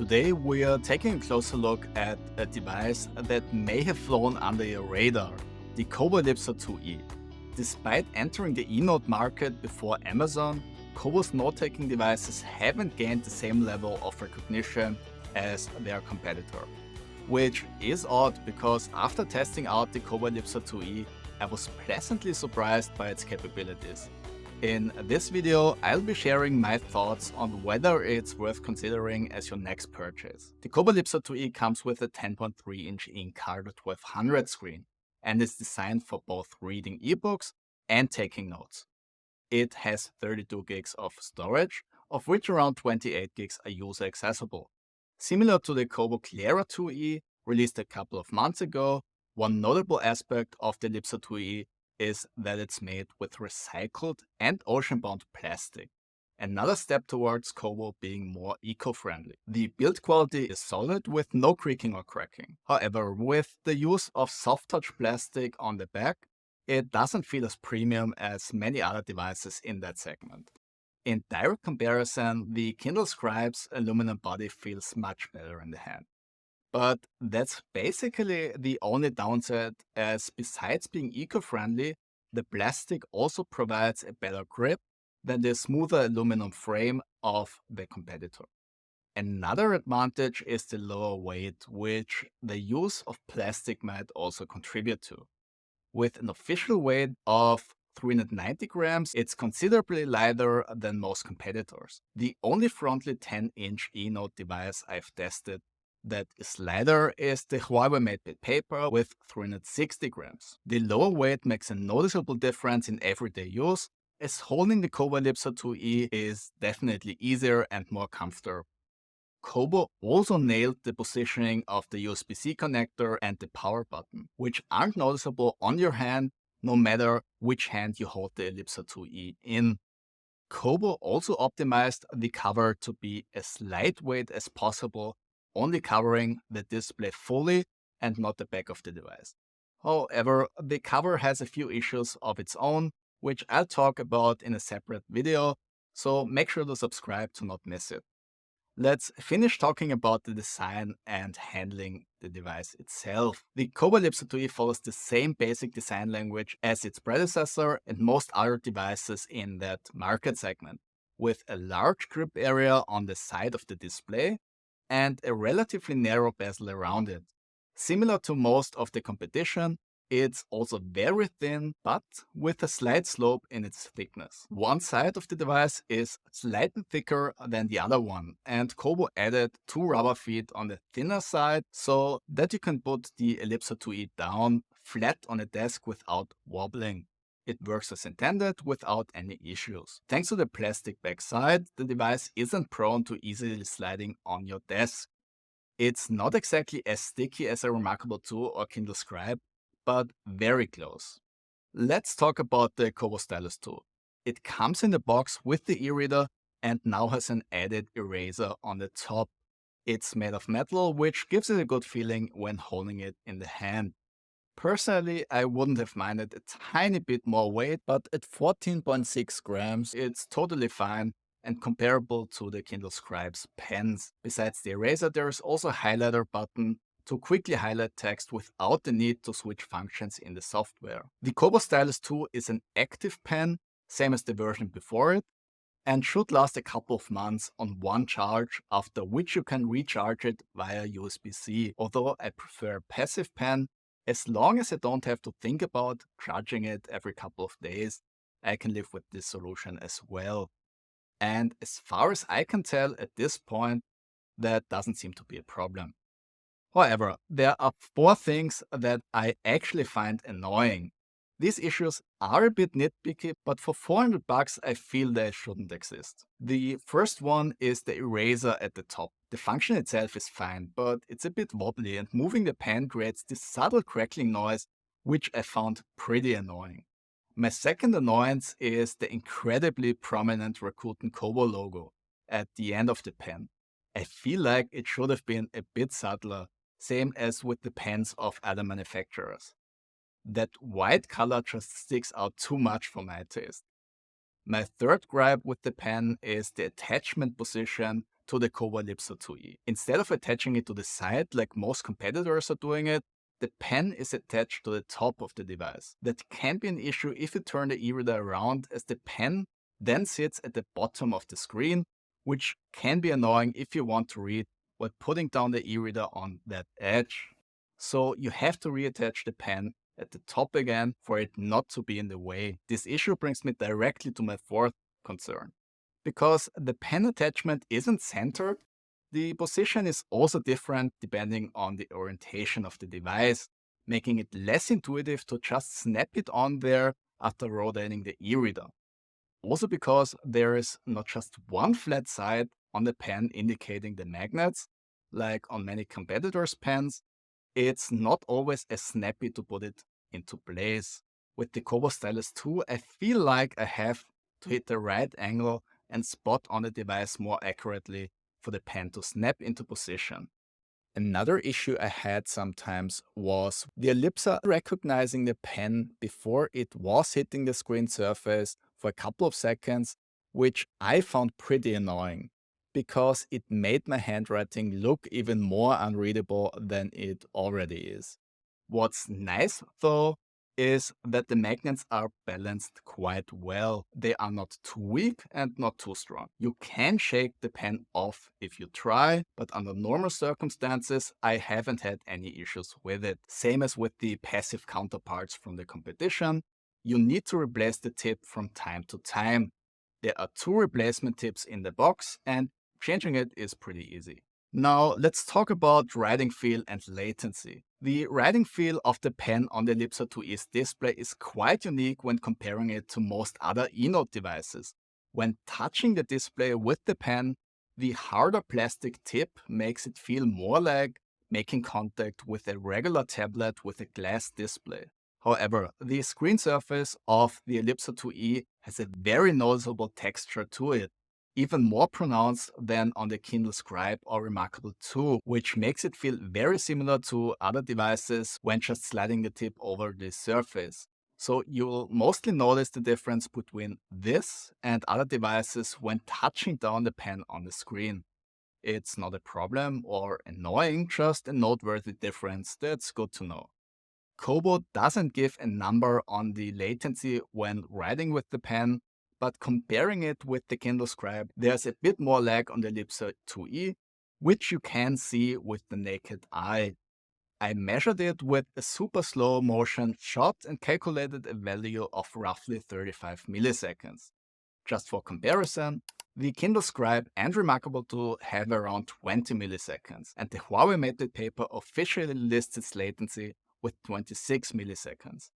Today we are taking a closer look at a device that may have flown under your radar, the Kobo Elipsa 2e. Despite entering the eNote market before Amazon, Kobo's note-taking devices haven't gained the same level of recognition as their competitor. Which is odd because after testing out the Kobo Elipsa 2e, I was pleasantly surprised by its capabilities. In this video, I'll be sharing my thoughts on whether it's worth considering as your next purchase. The Kobo Elipsa 2e comes with a 10.3-inch InColor 1200 screen and is designed for both reading ebooks and taking notes. It has 32 gigs of storage, of which around 28 gigs are user accessible. Similar to the Kobo Clara 2e, released a couple of months ago, one notable aspect of the Elipsa 2e is that it's made with recycled and ocean-bound plastic. Another step towards Kobo being more eco-friendly. The build quality is solid with no creaking or cracking. However, with the use of soft-touch plastic on the back, it doesn't feel as premium as many other devices in that segment. In direct comparison, the Kindle Scribe's aluminum body feels much better in the hand. But that's basically the only downside, as besides being eco-friendly, the plastic also provides a better grip than the smoother aluminum frame of the competitor. Another advantage is the lower weight, which the use of plastic might also contribute to. With an official weight of 390 grams, it's considerably lighter than most competitors. The only frontlight 10-inch eNote device I've tested that is lighter is the Huawei MatePad Paper with 360 grams. The lower weight makes a noticeable difference in everyday use, as holding the Kobo Elipsa 2e is definitely easier and more comfortable. Kobo also nailed the positioning of the USB-C connector and the power button, which aren't noticeable on your hand no matter which hand you hold the Elipsa 2e in. Kobo also optimized the cover to be as lightweight as possible, only covering the display fully and not the back of the device. However, the cover has a few issues of its own, which I'll talk about in a separate video, so make sure to subscribe to not miss it. Let's finish talking about the design and handling the device itself. The Kobo Elipsa 2e follows the same basic design language as its predecessor and most other devices in that market segment, with a large grip area on the side of the display and a relatively narrow bezel around it. Similar to most of the competition, it's also very thin, but with a slight slope in its thickness. One side of the device is slightly thicker than the other one, and Kobo added 2 rubber feet on the thinner side so that you can put the Elipsa 2e down flat on a desk without wobbling. It works as intended without any issues. Thanks to the plastic backside, the device isn't prone to easily sliding on your desk. It's not exactly as sticky as a Remarkable 2 or Kindle Scribe, but very close. Let's talk about the Kobo Stylus 2. It comes in the box with the eReader and now has an added eraser on the top. It's made of metal, which gives it a good feeling when holding it in the hand. Personally, I wouldn't have minded a tiny bit more weight, but at 14.6 grams, it's totally fine and comparable to the Kindle Scribe's pens. Besides the eraser, there is also a highlighter button to quickly highlight text without the need to switch functions in the software. The Kobo Stylus 2 is an active pen, same as the version before it, and should last a couple of months on one charge, after which you can recharge it via USB-C, although I prefer a passive pen. As long as I don't have to think about charging it every couple of days, I can live with this solution as well. And as far as I can tell at this point, that doesn't seem to be a problem. However, there are 4 things that I actually find annoying. These issues are a bit nitpicky, but for $400 I feel they shouldn't exist. The first one is the eraser at the top. The function itself is fine, but it's a bit wobbly and moving the pen creates this subtle crackling noise, which I found pretty annoying. My second annoyance is the incredibly prominent Rakuten Kobo logo at the end of the pen. I feel like it should have been a bit subtler, same as with the pens of other manufacturers. That white color just sticks out too much for my taste. My third gripe with the pen is the attachment position to the Kobo Elipsa 2e. Instead of attaching it to the side like most competitors are doing it, the pen is attached to the top of the device. That can be an issue if you turn the eReader around, as the pen then sits at the bottom of the screen, which can be annoying if you want to read while putting down the eReader on that edge. So you have to reattach the pen at the top again for it not to be in the way. This issue brings me directly to my fourth concern. Because the pen attachment isn't centered, the position is also different depending on the orientation of the device, making it less intuitive to just snap it on there after rotating the e-reader. Also because there is not just one flat side on the pen indicating the magnets, like on many competitors' pens, it's not always as snappy to put it into place. With the Kobo Stylus 2, I feel like I have to hit the right angle and spot on the device more accurately for the pen to snap into position. Another issue I had sometimes was the Elipsa recognizing the pen before it was hitting the screen surface for a couple of seconds, which I found pretty annoying because it made my handwriting look even more unreadable than it already is. What's nice though is that the magnets are balanced quite well. They are not too weak and not too strong. You can shake the pen off if you try, but under normal circumstances, I haven't had any issues with it. Same as with the passive counterparts from the competition, you need to replace the tip from time to time. There are 2 replacement tips in the box, and changing it is pretty easy. Now let's talk about writing feel and latency. The writing feel of the pen on the Elipsa 2e's display is quite unique when comparing it to most other eNote devices. When touching the display with the pen, the harder plastic tip makes it feel more like making contact with a regular tablet with a glass display. However, the screen surface of the Elipsa 2e has a very noticeable texture to it, even more pronounced than on the Kindle Scribe or Remarkable 2, which makes it feel very similar to other devices when just sliding the tip over the surface. So you'll mostly notice the difference between this and other devices when touching down the pen on the screen. It's not a problem or annoying, just a noteworthy difference that's good to know. Kobo doesn't give a number on the latency when writing with the pen, but comparing it with the Kindle Scribe, there's a bit more lag on the Elipsa 2e, which you can see with the naked eye. I measured it with a super slow motion shot and calculated a value of roughly 35 milliseconds. Just for comparison, the Kindle Scribe and Remarkable 2 have around 20 milliseconds, and the Huawei Mate paper officially lists its latency with 26 milliseconds.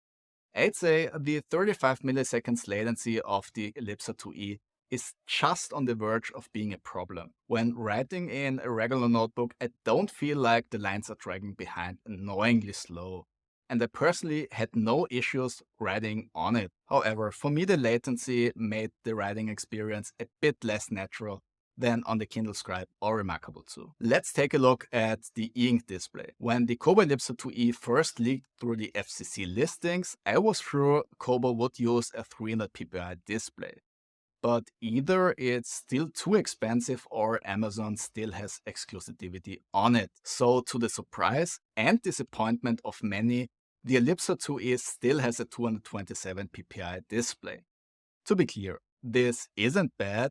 I'd say the 35 milliseconds latency of the Elipsa 2e is just on the verge of being a problem. When writing in a regular notebook, I don't feel like the lines are dragging behind annoyingly slow. And I personally had no issues writing on it. However, for me the latency made the writing experience a bit less natural than on the Kindle Scribe or Remarkable 2. Let's take a look at the e-ink display. When the Kobo Elipsa 2e first leaked through the FCC listings, I was sure Kobo would use a 300 ppi display. But either it's still too expensive or Amazon still has exclusivity on it. So to the surprise and disappointment of many, the Elipsa 2e still has a 227 ppi display. To be clear, this isn't bad,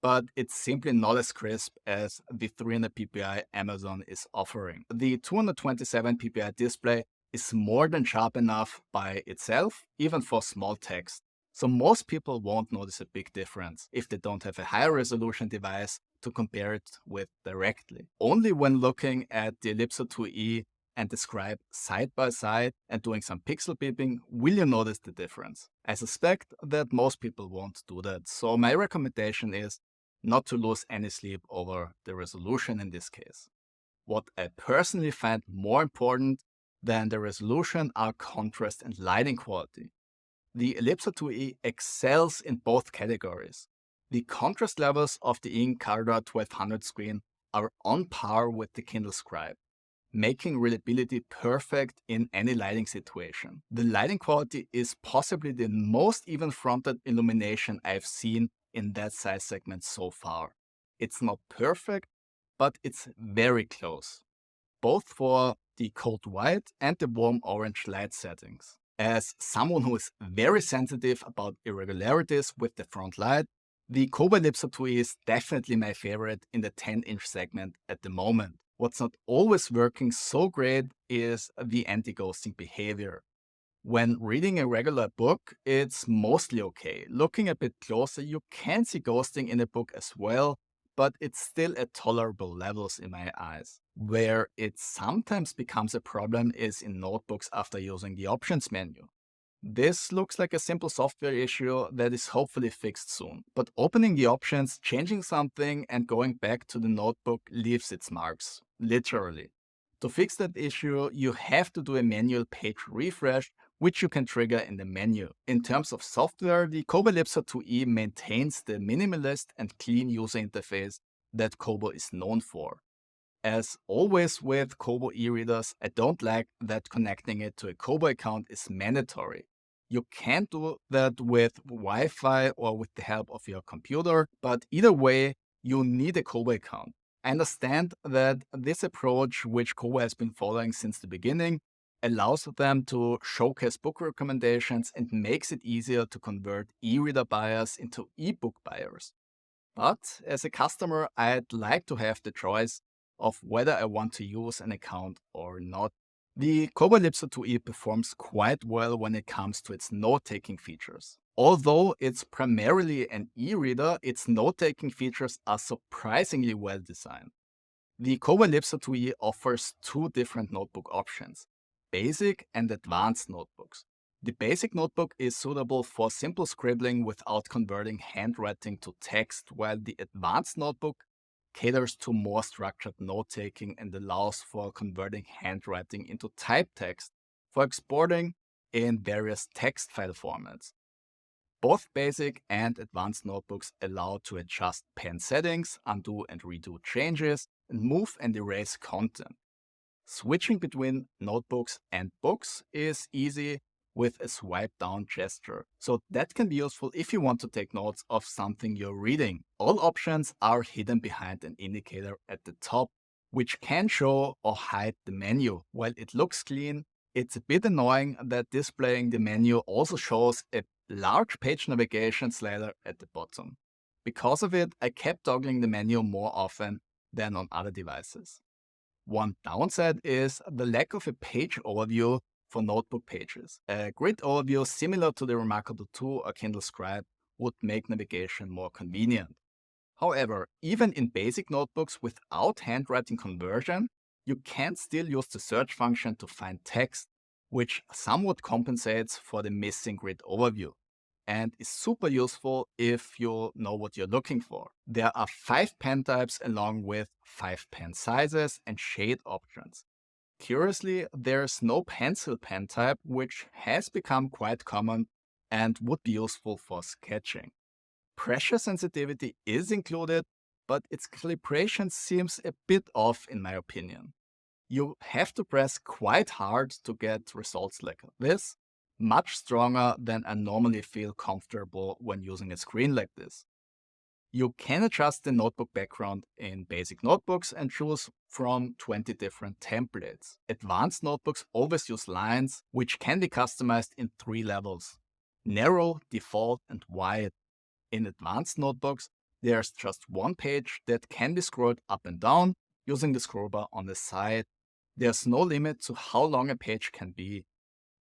but it's simply not as crisp as the 300 ppi Amazon is offering. The 227 ppi display is more than sharp enough by itself, even for small text. So most people won't notice a big difference if they don't have a higher resolution device to compare it with directly. Only when looking at the Elipsa 2e and the Scribe side by side and doing some pixel peeping will you notice the difference. I suspect that most people won't do that, so my recommendation is not to lose any sleep over the resolution in this case. What I personally find more important than the resolution are contrast and lighting quality. The Elipsa 2e excels in both categories. The contrast levels of the ink Color 1200 screen are on par with the Kindle Scribe, making readability perfect in any lighting situation. The lighting quality is possibly the most even-fronted illumination I've seen in that size segment so far. It's not perfect, but it's very close, both for the cold white and the warm orange light settings. As someone who is very sensitive about irregularities with the front light, the Kobo Elipsa 2e is definitely my favorite in the 10-inch segment at the moment. What's not always working so great is the anti-ghosting behavior. When reading a regular book, it's mostly okay. Looking a bit closer, you can see ghosting in a book as well, but it's still at tolerable levels in my eyes. Where it sometimes becomes a problem is in notebooks after using the options menu. This looks like a simple software issue that is hopefully fixed soon. But opening the options, changing something, and going back to the notebook leaves its marks, literally. To fix that issue, you have to do a manual page refresh, which you can trigger in the menu. In terms of software, the Kobo Elipsa 2e maintains the minimalist and clean user interface that Kobo is known for. As always with Kobo e-readers, I don't like that connecting it to a Kobo account is mandatory. You can do that with Wi-Fi or with the help of your computer, but either way, you need a Kobo account. I understand that this approach, which Kobo has been following since the beginning, allows them to showcase book recommendations and makes it easier to convert e-reader buyers into e-book buyers. But as a customer, I'd like to have the choice of whether I want to use an account or not. The Kobo Elipsa 2e performs quite well when it comes to its note-taking features. Although it's primarily an e-reader, its note-taking features are surprisingly well designed. The Kobo Elipsa 2e offers two different notebook options, basic and advanced notebooks. The basic notebook is suitable for simple scribbling without converting handwriting to text, while the advanced notebook caters to more structured note-taking and allows for converting handwriting into typed text for exporting in various text file formats. Both basic and advanced notebooks allow to adjust pen settings, undo and redo changes, and move and erase content. Switching between notebooks and books is easy with a swipe down gesture, so that can be useful if you want to take notes of something you're reading. All options are hidden behind an indicator at the top, which can show or hide the menu. While it looks clean, it's a bit annoying that displaying the menu also shows a large page navigation slider at the bottom. Because of it, I kept toggling the menu more often than on other devices. One downside is the lack of a page overview for notebook pages. A grid overview similar to the Remarkable 2 or Kindle Scribe would make navigation more convenient. However, even in basic notebooks without handwriting conversion, you can still use the search function to find text, which somewhat compensates for the missing grid overview, and is super useful if you know what you're looking for. There are 5 pen types along with 5 pen sizes and shade options. Curiously, there's no pencil pen type, which has become quite common and would be useful for sketching. Pressure sensitivity is included, but its calibration seems a bit off in my opinion. You have to press quite hard to get results like this, much stronger than I normally feel comfortable when using a screen like this. You can adjust the notebook background in basic notebooks and choose from 20 different templates. Advanced notebooks always use lines, which can be customized in 3 levels: narrow, default, and wide. In advanced notebooks, there's just one page that can be scrolled up and down using the scroll bar on the side. There's no limit to how long a page can be.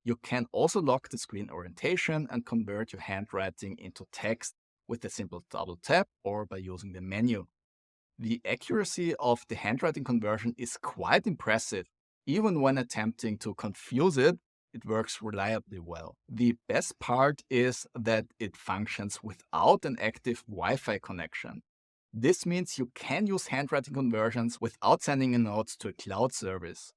You can also lock the screen orientation and convert your handwriting into text with a simple double tap or by using the menu. The accuracy of the handwriting conversion is quite impressive. Even when attempting to confuse it, it works reliably well. The best part is that it functions without an active Wi-Fi connection. This means you can use handwriting conversions without sending in notes to a cloud service,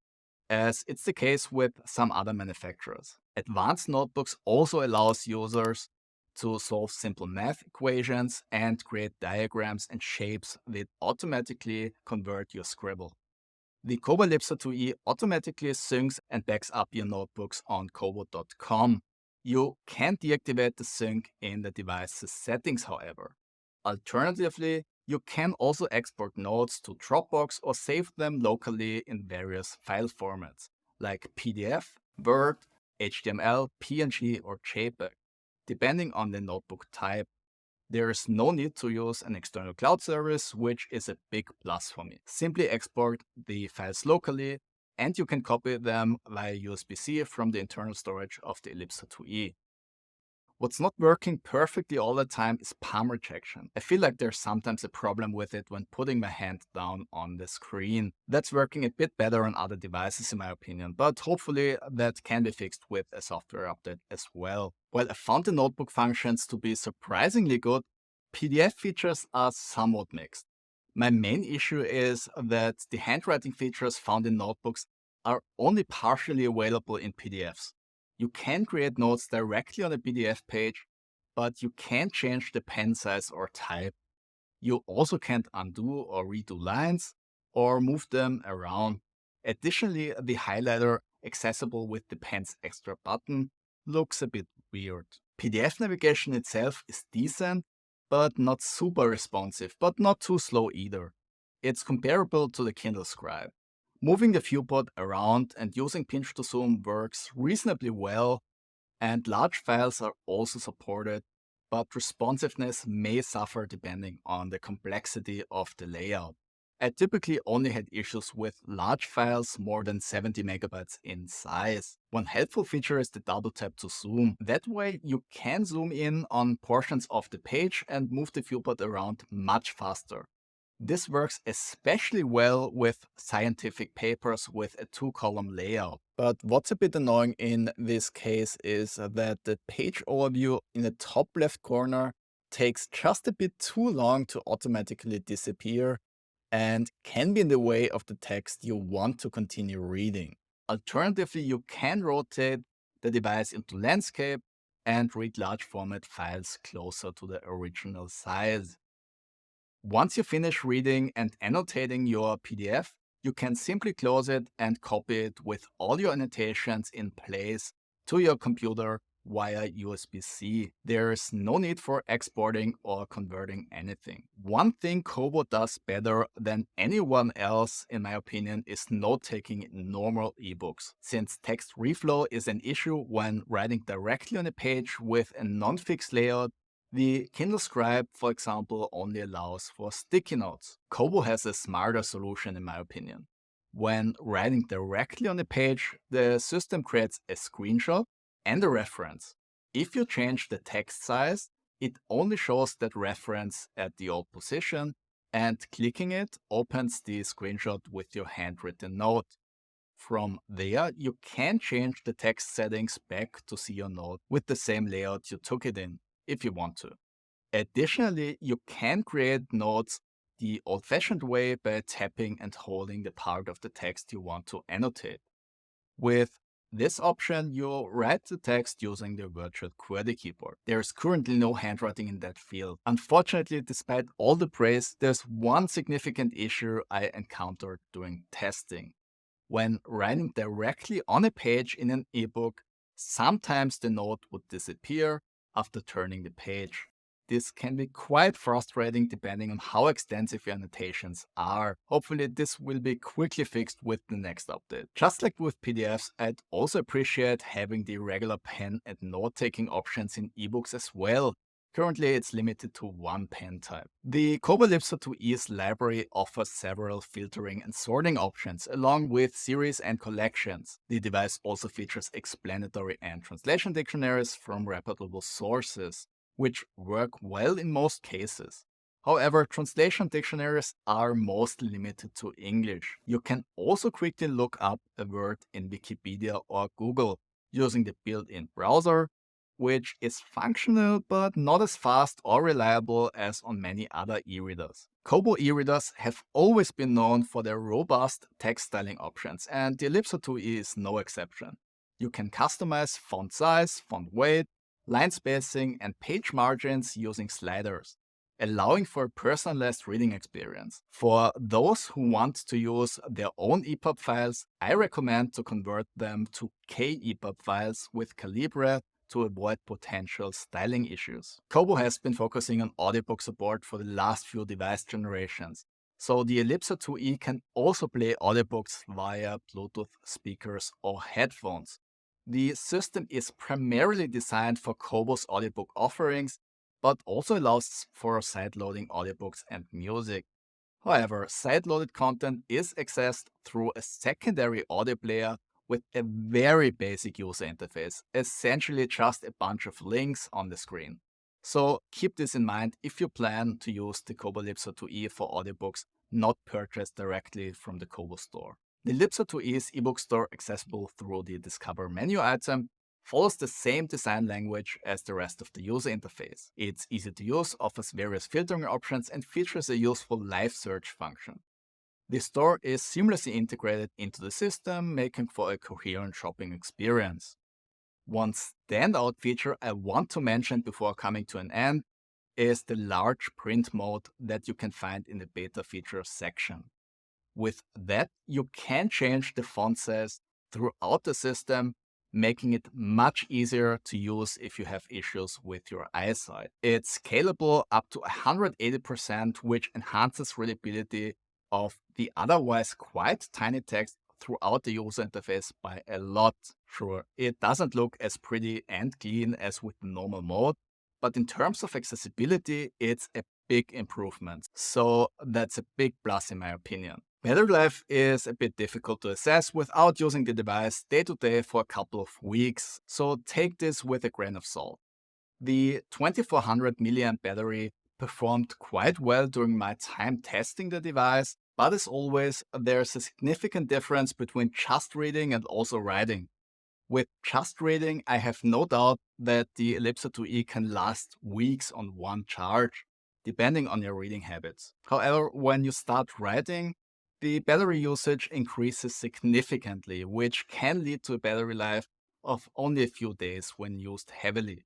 as it's the case with some other manufacturers. Advanced notebooks also allows users to solve simple math equations and create diagrams and shapes that automatically convert your scribble. The Kobo Elipsa 2e automatically syncs and backs up your notebooks on kobo.com. You can deactivate the sync in the device's settings, however. Alternatively, You can also export notes to Dropbox or save them locally in various file formats like PDF, Word, HTML, PNG, or JPEG, depending on the notebook type. There is no need to use an external cloud service, which is a big plus for me. Simply export the files locally, and you can copy them via USB-C from the internal storage of the Elipsa 2E. What's not working perfectly all the time is palm rejection. I feel like there's sometimes a problem with it when putting my hand down on the screen. That's working a bit better on other devices in my opinion, but hopefully that can be fixed with a software update as well. While I found the notebook functions to be surprisingly good, PDF features are somewhat mixed. My main issue is that the handwriting features found in notebooks are only partially available in PDFs. You can create notes directly on a PDF page, but you can't change the pen size or type. You also can't undo or redo lines or move them around. Additionally, the highlighter, accessible with the pen's extra button, looks a bit weird. PDF navigation itself is decent, but not super responsive, but not too slow either. It's comparable to the Kindle Scribe. Moving the viewport around and using pinch to zoom works reasonably well, and large files are also supported, but responsiveness may suffer depending on the complexity of the layout. I typically only had issues with large files more than 70 megabytes in size. One helpful feature is the double tap to zoom. That way you can zoom in on portions of the page and move the viewport around much faster. This works especially well with scientific papers with a 2-column layout. But what's a bit annoying in this case is that the page overview in the top left corner takes just a bit too long to automatically disappear and can be in the way of the text you want to continue reading. Alternatively, you can rotate the device into landscape and read large format files closer to the original size. Once you finish reading and annotating your PDF, you can simply close it and copy it with all your annotations in place to your computer via USB-C. There is no need for exporting or converting anything. One thing Kobo does better than anyone else, in my opinion, is note-taking in normal eBooks. Since text reflow is an issue when writing directly on a page with a non-fixed layout, the Kindle Scribe, for example, only allows for sticky notes. Kobo has a smarter solution in my opinion. When writing directly on a page, the system creates a screenshot and a reference. If you change the text size, it only shows that reference at the old position, and clicking it opens the screenshot with your handwritten note. From there, you can change the text settings back to see your note with the same layout you took it in, if you want to. Additionally, you can create notes the old-fashioned way by tapping and holding the part of the text you want to annotate. With this option, you write the text using the virtual QWERTY keyboard. There is currently no handwriting in that field. Unfortunately, despite all the praise, there's one significant issue I encountered during testing. When writing directly on a page in an ebook, sometimes the note would disappear after turning the page. This can be quite frustrating depending on how extensive your annotations are. Hopefully this will be quickly fixed with the next update. Just like with PDFs, I'd also appreciate having the regular pen and note-taking options in ebooks as well. Currently, it's limited to one pen type. The Kobo Elipsa 2E's library offers several filtering and sorting options, along with series and collections. The device also features explanatory and translation dictionaries from reputable sources, which work well in most cases. However, translation dictionaries are mostly limited to English. You can also quickly look up a word in Wikipedia or Google using the built-in browser, which is functional but not as fast or reliable as on many other e-readers. Kobo e-readers have always been known for their robust text styling options, and the Elipsa 2E is no exception. You can customize font size, font weight, line spacing, and page margins using sliders, allowing for a personalized reading experience. For those who want to use their own EPUB files, I recommend to convert them to KEPUB files with Calibre to avoid potential styling issues. Kobo has been focusing on audiobook support for the last few device generations, so the Elipsa 2E can also play audiobooks via Bluetooth speakers or headphones. The system is primarily designed for Kobo's audiobook offerings, but also allows for side-loading audiobooks and music. However, side-loaded content is accessed through a secondary audio player with a very basic user interface, essentially just a bunch of links on the screen. So keep this in mind if you plan to use the Kobo Elipsa 2E for audiobooks not purchased directly from the Kobo store. The Elipsa 2E's ebook store, accessible through the Discover menu item, follows the same design language as the rest of the user interface. It's easy to use, offers various filtering options, and features a useful live search function. The store is seamlessly integrated into the system, making for a coherent shopping experience. One standout feature I want to mention before coming to an end is the large print mode that you can find in the beta features section. With that, you can change the font size throughout the system, making it much easier to use if you have issues with your eyesight. It's scalable up to 180%, which enhances readability of the otherwise quite tiny text throughout the user interface by a lot. Sure, it doesn't look as pretty and clean as with the normal mode, but in terms of accessibility, it's a big improvement. So that's a big plus in my opinion. Battery life is a bit difficult to assess without using the device day to day for a couple of weeks, so take this with a grain of salt. The 2400 mAh battery performed quite well during my time testing the device, but as always, there's a significant difference between just reading and also writing. With just reading, I have no doubt that the Elipsa 2E can last weeks on one charge, depending on your reading habits. However, when you start writing, the battery usage increases significantly, which can lead to a battery life of only a few days when used heavily.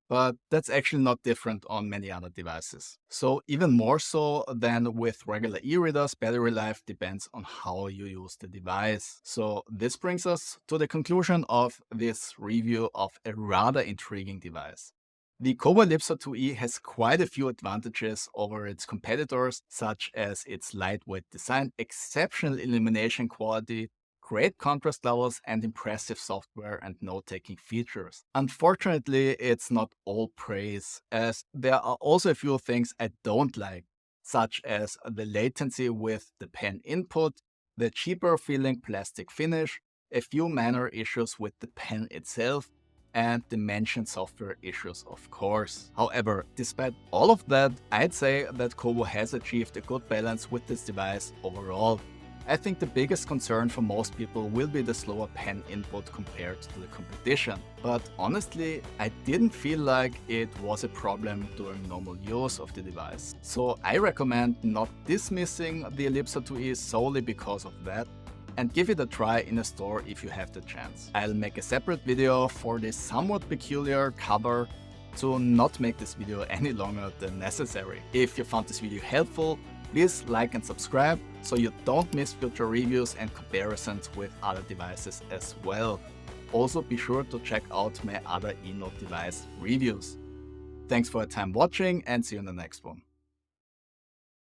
But that's actually not different on many other devices. So even more so than with regular e-readers, battery life depends on how you use the device. So this brings us to the conclusion of this review of a rather intriguing device. The Kobo Elipsa 2E has quite a few advantages over its competitors, such as its lightweight design, exceptional illumination quality, great contrast levels, and impressive software and note-taking features. Unfortunately, it's not all praise, as there are also a few things I don't like, such as the latency with the pen input, the cheaper feeling plastic finish, a few minor issues with the pen itself, and the mentioned software issues, of course. However, despite all of that, I'd say that Kobo has achieved a good balance with this device overall. I think the biggest concern for most people will be the slower pen input compared to the competition. But honestly, I didn't feel like it was a problem during normal use of the device. So I recommend not dismissing the Elipsa 2E solely because of that, and give it a try in a store if you have the chance. I'll make a separate video for this somewhat peculiar cover to not make this video any longer than necessary. If you found this video helpful, please like and subscribe so you don't miss future reviews and comparisons with other devices as well. Also be sure to check out my other eNote device reviews. Thanks for your time watching and see you in the next one.